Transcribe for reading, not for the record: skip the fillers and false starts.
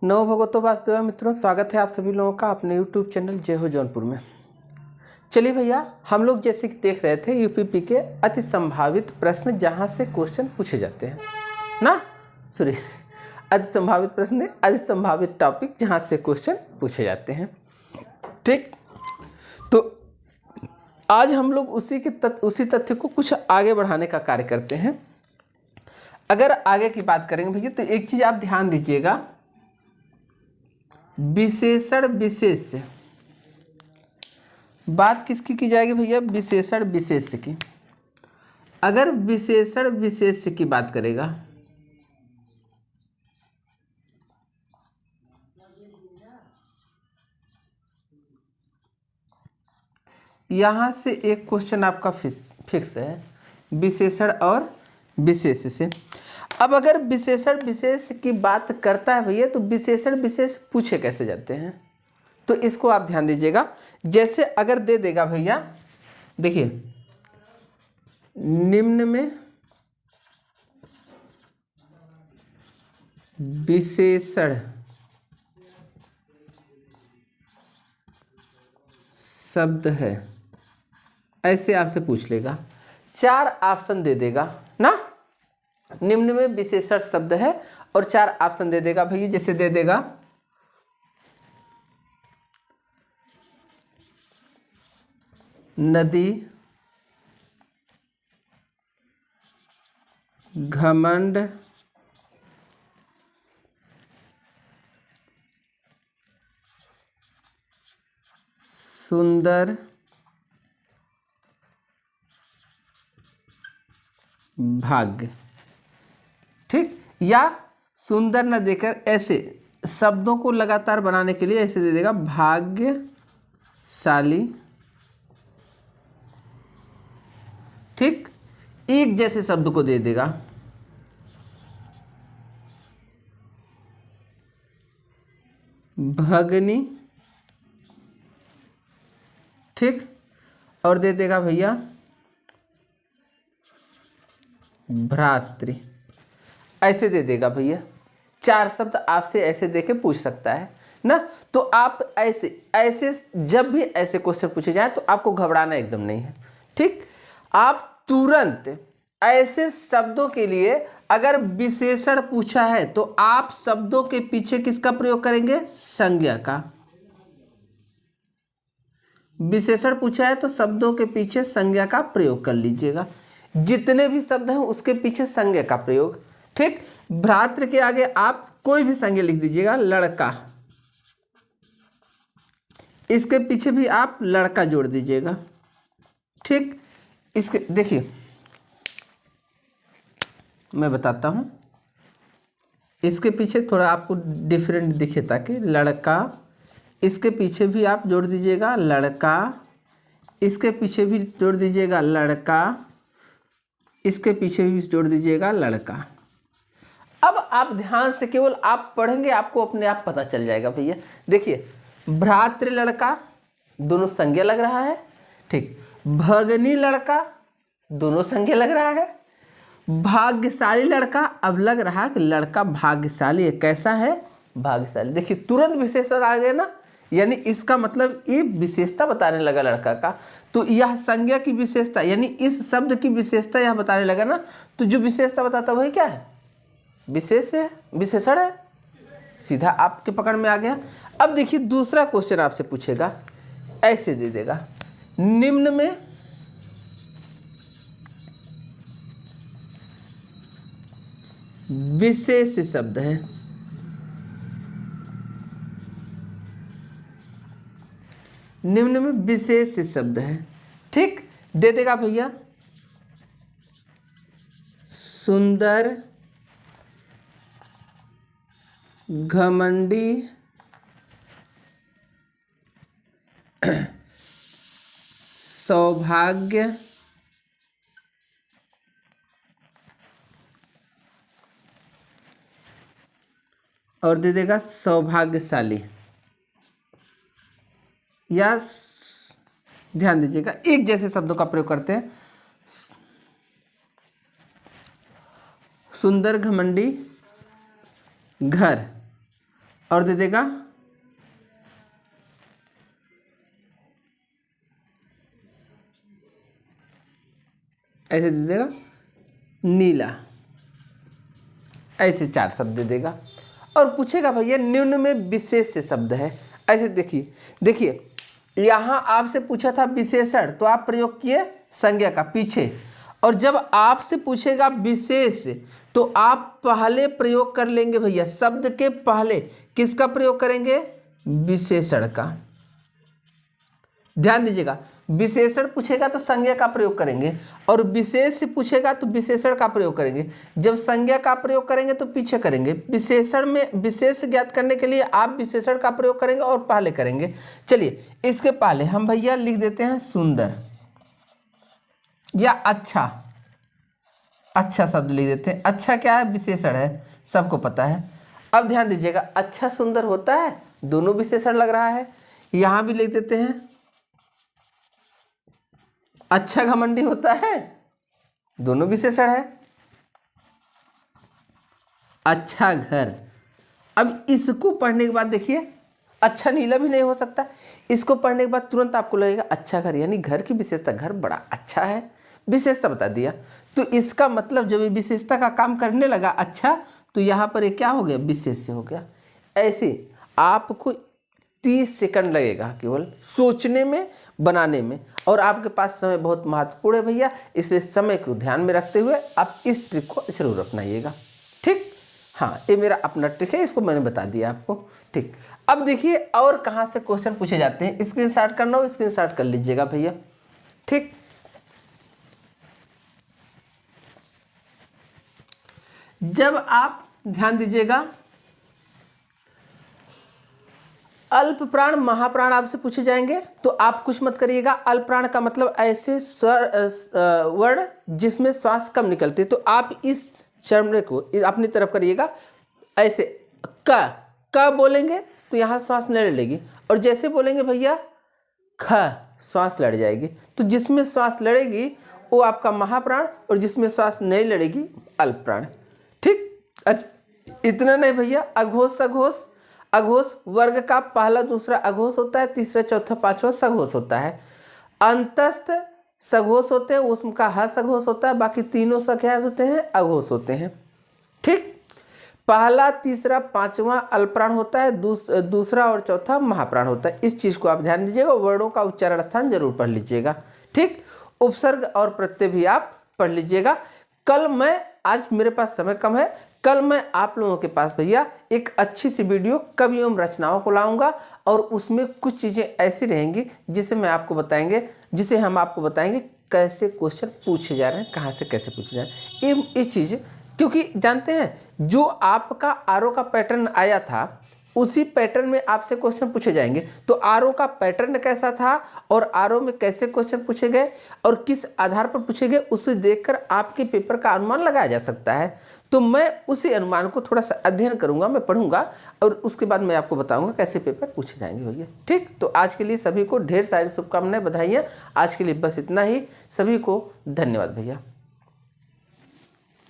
नमो भगवतो वासुदेवाय। मित्रों, स्वागत है आप सभी लोगों का अपने YouTube चैनल जय हो जौनपुर में। चलिए भैया, हम लोग जैसे कि देख रहे थे यूपीपी के अति संभावित प्रश्न जहाँ से क्वेश्चन पूछे जाते हैं ना, सॉरी, अति संभावित प्रश्न, अति संभावित टॉपिक जहाँ से क्वेश्चन पूछे जाते हैं। ठीक, तो आज हम लोग उसी तथ्य को कुछ आगे बढ़ाने का कार्य करते हैं। अगर आगे की बात करेंगे भैया तो एक चीज़ आप ध्यान दीजिएगा, विशेषण विशेष्य। बात किसकी की जाएगी भैया? विशेषण विशेष्य की। अगर विशेषण विशेष्य की बात करेगा, यहां से एक क्वेश्चन आपका फिक्स है, विशेषण और विशेष्य से। अब अगर विशेषण विशेष की बात करता है भैया तो विशेषण विशेष पूछे कैसे जाते हैं, तो इसको आप ध्यान दीजिएगा। जैसे अगर दे देगा भैया, देखिए, निम्न में विशेषण शब्द है, ऐसे आपसे पूछ लेगा, 4 ऑप्शन दे देगा ना। निम्न में विशेषण शब्द है और 4 ऑप्शन दे देगा भैया। जैसे दे देगा नदी, घमंड, सुंदर, भाग्य। ठीक, या सुंदर न देकर ऐसे शब्दों को लगातार बनाने के लिए ऐसे दे देगा भाग्यशाली। ठीक, एक जैसे शब्द को दे देगा। भगनी। ठीक, और दे देगा भैया भ्रातृ, ऐसे दे देगा भैया। 4 शब्द आपसे ऐसे देके पूछ सकता है ना। तो आप ऐसे जब भी ऐसे क्वेश्चन पूछे जाए तो आपको घबराना एकदम नहीं है। ठीक, आप तुरंत ऐसे शब्दों के लिए अगर विशेषण पूछा है तो आप शब्दों के पीछे किसका प्रयोग करेंगे? संज्ञा का। विशेषण पूछा है तो शब्दों के पीछे संज्ञा का प्रयोग कर लीजिएगा। जितने भी शब्द हैं उसके पीछे संज्ञा का प्रयोग। ठीक, भ्रातृ के आगे आप कोई भी संज्ञा लिख दीजिएगा, लड़का, इसके पीछे भी आप लड़का जोड़ दीजिएगा। ठीक, इसके देखिए मैं बताता हूं, इसके पीछे थोड़ा आपको डिफरेंट दिखे ताकि लड़का, इसके पीछे भी आप जोड़ दीजिएगा लड़का, इसके पीछे भी जोड़ दीजिएगा लड़का, इसके पीछे भी जोड़ दीजिएगा लड़का। अब आप ध्यान से केवल आप पढ़ेंगे, आपको अपने आप पता चल जाएगा भैया। देखिए, भ्रातृ लड़का दोनों संज्ञा लग रहा है। ठीक, भगनी लड़का दोनों संज्ञा लग रहा है। भाग्यशाली लड़का, अब लग रहा है कि लड़का भाग्यशाली है। कैसा है? भाग्यशाली। देखिए, तुरंत विशेषण आ गए ना, यानी इसका मतलब ये विशेषता बताने लगा लड़का का। तो यह संज्ञा की विशेषता, यानी इस शब्द की विशेषता यह बताने लगा ना। तो जो विशेषता बताता वही क्या है? विशेषण है। सीधा आपके पकड़ में आ गया। अब देखिए, दूसरा क्वेश्चन आपसे पूछेगा, ऐसे दे देगा, निम्न में विशेष शब्द है। निम्न में विशेष शब्द है। ठीक, दे देगा भैया सुंदर, घमंडी, सौभाग्य, और दे देगा सौभाग्यशाली। या ध्यान दीजिएगा, एक जैसे शब्दों का प्रयोग करते हैं, सुंदर, घमंडी, घर, और दे देगा ऐसे दे देगा नीला, ऐसे 4 शब्द दे देगा। और पूछेगा भैया निम्न में विशेष से शब्द है, ऐसे देखिए यहाँ आपसे पूछा था विशेषण, तो आप प्रयोग किए संज्ञा का पीछे, और जब आपसे पूछेगा विशेष तो आप पहले प्रयोग कर लेंगे भैया, शब्द के पहले किसका प्रयोग करेंगे, विशेषण का। ध्यान दीजिएगा, विशेषण पूछेगा तो संज्ञा का प्रयोग करेंगे, और विशेष पूछेगा तो विशेषण का प्रयोग करेंगे। जब संज्ञा का प्रयोग करेंगे तो पीछे करेंगे। विशेषण में विशेष ज्ञात करने के लिए आप विशेषण का प्रयोग करेंगे और पहले करेंगे। चलिए इसके पहले हम भैया लिख देते हैं सुंदर या अच्छा, अच्छा शब्द लिख देते हैं। अच्छा क्या है, विशेषण है, सबको पता है। अब ध्यान दीजिएगा, अच्छा सुंदर होता है, दोनों विशेषण लग रहा है। यहां भी लिख देते हैं अच्छा घमंडी होता है, दोनों विशेषण है। अच्छा घर, अब इसको पढ़ने के बाद देखिए अच्छा नीला भी नहीं हो सकता। इसको पढ़ने के बाद तुरंत आपको लगेगा अच्छा घर, यानी घर की विशेषता, घर बड़ा अच्छा है, विशेषता बता दिया। तो इसका मतलब जब ये विशेषता का काम करने लगा अच्छा, तो यहाँ पर ये क्या हो गया, विशेष्य हो गया। ऐसे आपको 30 सेकंड लगेगा केवल सोचने में, बनाने में, और आपके पास समय बहुत महत्वपूर्ण है भैया, इसलिए समय को ध्यान में रखते हुए आप इस ट्रिक को जरूर अपनाइएगा। ठीक, हाँ ये मेरा अपना ट्रिक है, इसको मैंने बता दिया आपको। ठीक, अब देखिए और कहाँ से क्वेश्चन पूछे जाते हैं। स्क्रीनशॉट करना हो स्क्रीनशॉट कर लीजिएगा भैया। ठीक, जब आप ध्यान दीजिएगा अल्प प्राण महाप्राण आपसे पूछे जाएंगे तो आप कुछ मत करिएगा। अल्प प्राण का मतलब ऐसे स्वर वर्ण जिसमें श्वास कम निकलती है, तो आप इस चरण को अपनी तरफ करिएगा। ऐसे क बोलेंगे तो यहाँ श्वास नहीं लड़ेगी, और जैसे बोलेंगे भैया ख श्वास लड़ जाएगी। तो जिसमें श्वास लड़ेगी वो आपका महाप्राण, और जिसमें श्वास नहीं लड़ेगी अल्प प्राण। ठीक, अच्छा इतना नहीं भैया, अघोष सघोष, अघोष वर्ग का पहला दूसरा अघोष होता है, तीसरा चौथा पांचवा सघोष होता है। अंतस्थ सघोष होते हैं, उसका ह सघोष होता है, बाकी तीनों स क्या होते हैं, अघोष होते हैं। ठीक, पहला तीसरा पांचवा अल्पप्राण होता है, दूसरा और चौथा महाप्राण होता है। इस चीज को आप ध्यान दीजिएगा, वर्णों का उच्चारण स्थान जरूर पढ़ लीजिएगा। ठीक, उपसर्ग और प्रत्यय भी आप पढ़ लीजिएगा। कल मैं, आज मेरे पास समय कम है, कल मैं आप लोगों के पास भैया एक अच्छी सी वीडियो कवि एवं रचनाओं को लाऊंगा, और उसमें कुछ चीज़ें ऐसी रहेंगी जिसे हम आपको बताएंगे कैसे क्वेश्चन पूछे जा रहे हैं, कहाँ से कैसे पूछे जा रहे हैं। ये चीज़, क्योंकि जानते हैं जो आपका आरओ का पैटर्न आया था उसी पैटर्न में आपसे क्वेश्चन पूछे जाएंगे। तो आरओ का पैटर्न कैसा था और आरओ में कैसे क्वेश्चन पूछे गए और किस आधार पर पूछे गए, उसे देखकर आपके पेपर का अनुमान लगाया जा सकता है। तो मैं उसी अनुमान को थोड़ा सा अध्ययन करूंगा, मैं पढ़ूंगा, और उसके बाद मैं आपको बताऊंगा कैसे पेपर पूछे जाएंगे भैया। ठीक, तो आज के लिए सभी को ढेर सारी शुभकामनाएं, बधाइयाँ। आज के लिए बस इतना ही, सभी को धन्यवाद भैया।